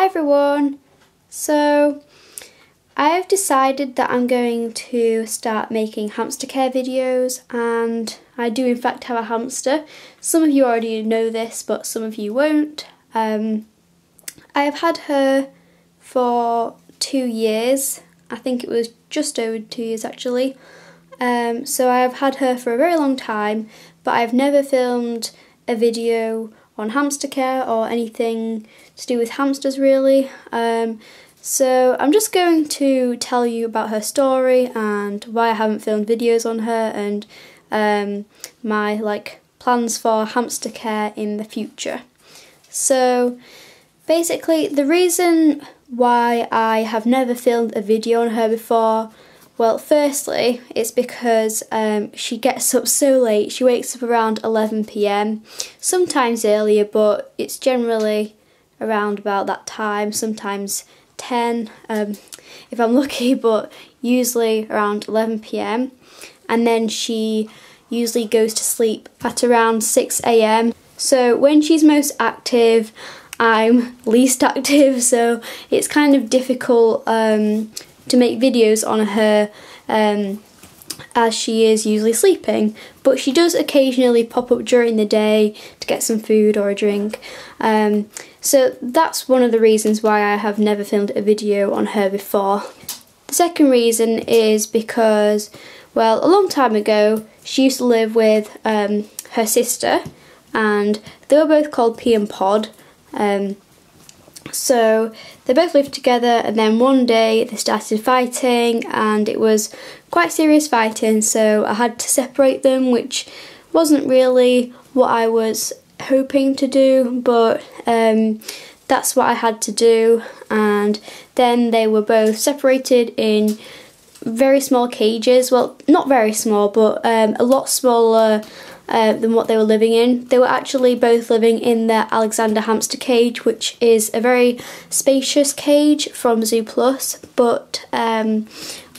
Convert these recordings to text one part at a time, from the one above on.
Hi everyone! So I've decided that I'm going to start making hamster care videos, and I do in fact have a hamster. Some of you already know this, but some of you won't. I have had her for 2 years. I think it was just over 2 years actually. So I have had her for a very long time, but I've never filmed a video on hamster care or anything to do with hamsters really. So I'm just going to tell you about her story and why I haven't filmed videos on her, and my plans for hamster care in the future. So basically the reason why I have never filmed a video on her before, well, firstly, it's because she gets up so late. She wakes up around 11 PM, sometimes earlier, but it's generally around about that time, sometimes 10 if I'm lucky, but usually around 11 PM. And then she usually goes to sleep at around 6 AM. So when she's most active, I'm least active, so it's kind of difficult to make videos on her as she is usually sleeping, but she does occasionally pop up during the day to get some food or a drink. So that's one of the reasons why I have never filmed a video on her before. The second reason is because, well, a long time ago she used to live with her sister, and they were both called P and Pod. So they both lived together, and then one day they started fighting, and it was quite serious fighting, so I had to separate them, which wasn't really what I was hoping to do, but that's what I had to do. And then they were both separated in very small cages. Well, not very small, but a lot smaller than what they were living in. They were actually both living in the Alexander hamster cage, which is a very spacious cage from Zoo Plus, but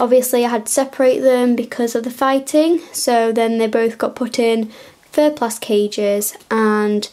obviously I had to separate them because of the fighting, so then they both got put in Furplast cages, and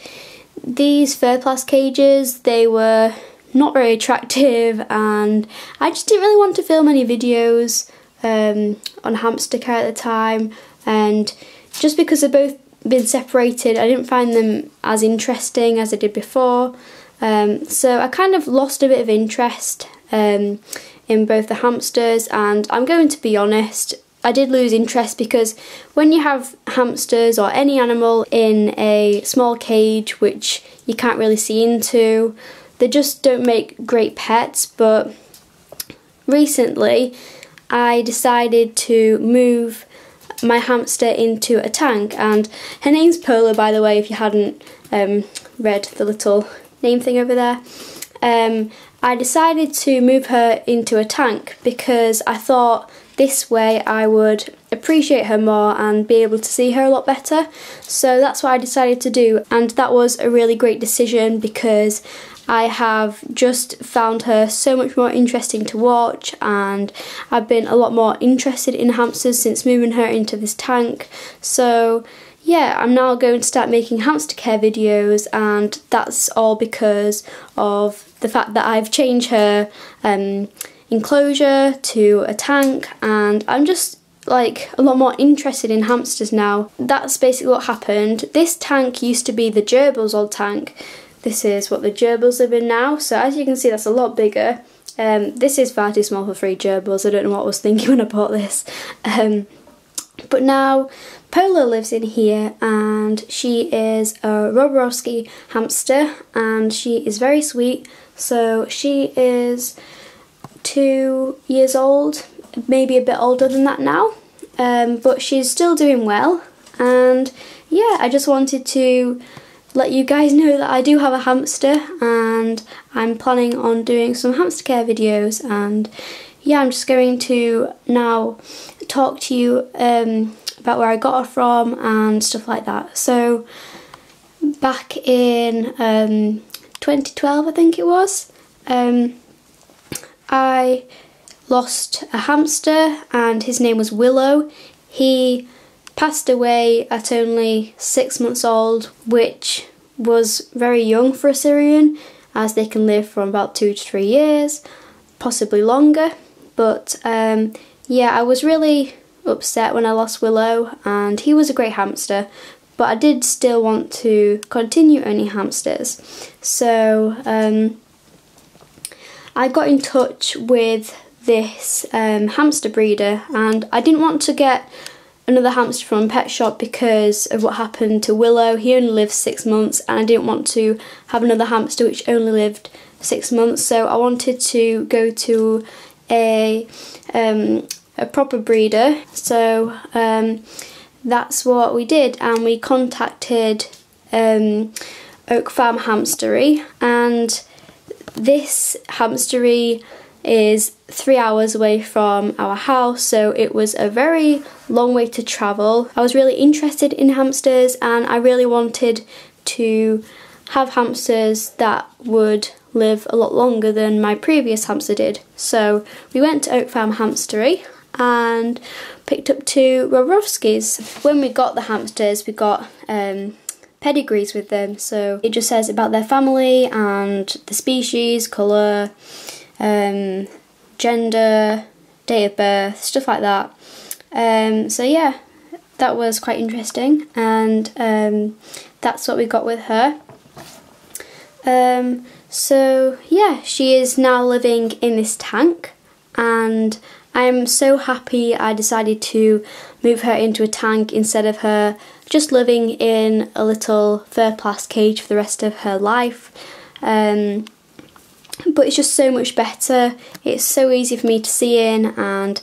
these Furplast cages, they were not very attractive, and I just didn't really want to film any videos on hamster care at the time, and just because they've both been separated, I didn't find them as interesting as I did before. So I kind of lost a bit of interest in both the hamsters, and I'm going to be honest, I did lose interest because when you have hamsters or any animal in a small cage which you can't really see into, they just don't make great pets. But recently I decided to move my hamster into a tank, and her name's Polo, by the way, if you hadn't read the little name thing over there. I decided to move her into a tank because I thought this way I would appreciate her more and be able to see her a lot better. So that's what I decided to do, and that was a really great decision because I have just found her so much more interesting to watch, and I've been a lot more interested in hamsters since moving her into this tank. So yeah, I'm now going to start making hamster care videos, and that's all because of the fact that I've changed her enclosure to a tank, and I'm just like a lot more interested in hamsters now. That's basically what happened. This tank used to be the gerbil's old tank. This is what the gerbils live in now, so as you can see that's a lot bigger. This is far too small for 3 gerbils. I don't know what I was thinking when I bought this. But now Polo lives in here, and she is a Roborovski hamster, and she is very sweet. So she is 2 years old, maybe a bit older than that now, but she's still doing well. And yeah, I just wanted to let you guys know that I do have a hamster, and I'm planning on doing some hamster care videos. And yeah, I'm just going to now talk to you about where I got her from and stuff like that. So back in 2012, I think it was, I lost a hamster, and his name was Willow. He passed away at only 6 months old, which was very young for a Syrian. as they can live for about 2 to 3 years, possibly longer. But yeah, I was really upset when I lost Willow, and he was a great hamster, but I did still want to continue owning hamsters. So I got in touch with this hamster breeder, and I didn't want to get another hamster from a pet shop because of what happened to Willow. He only lived 6 months, and I didn't want to have another hamster which only lived 6 months, so I wanted to go to a proper breeder. So that's what we did, and we contacted Oak Farm Hamstery, and this hamstery is 3 hours away from our house, so it was a very long way to travel. I was really interested in hamsters, and I really wanted to have hamsters that would live a lot longer than my previous hamster did. So we went to Oak Farm Hamstery and picked up 2 Roborovskis. When we got the hamsters, we got pedigrees with them, so it just says about their family and the species, colour, gender, date of birth, stuff like that. So yeah, that was quite interesting, and that's what we got with her. So yeah, she is now living in this tank, and I'm so happy I decided to move her into a tank instead of her just living in a little thermoplast cage for the rest of her life. But it's just so much better. It's so easy for me to see in, and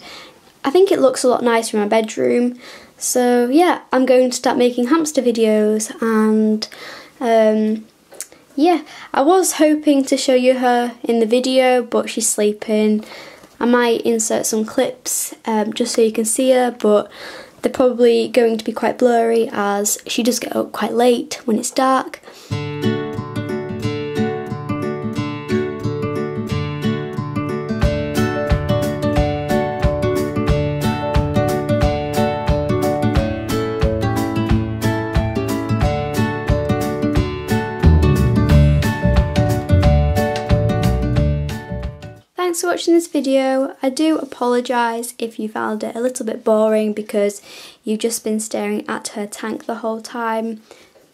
I think it looks a lot nicer in my bedroom. So yeah, I'm going to start making hamster videos, and yeah, I was hoping to show you her in the video, but she's sleeping. I might insert some clips just so you can see her, but they're probably going to be quite blurry as she does get up quite late when it's dark. Thanks for watching this video. I do apologise if you found it a little bit boring because you've just been staring at her tank the whole time,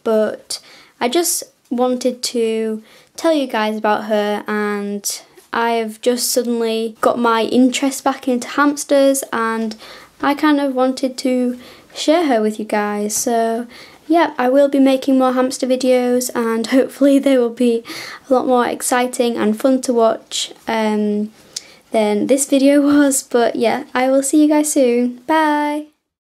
but I just wanted to tell you guys about her, and I have just suddenly got my interest back into hamsters, and I kind of wanted to share her with you guys. So yeah, I will be making more hamster videos, and hopefully they will be a lot more exciting and fun to watch than this video was. But yeah, I will see you guys soon. Bye!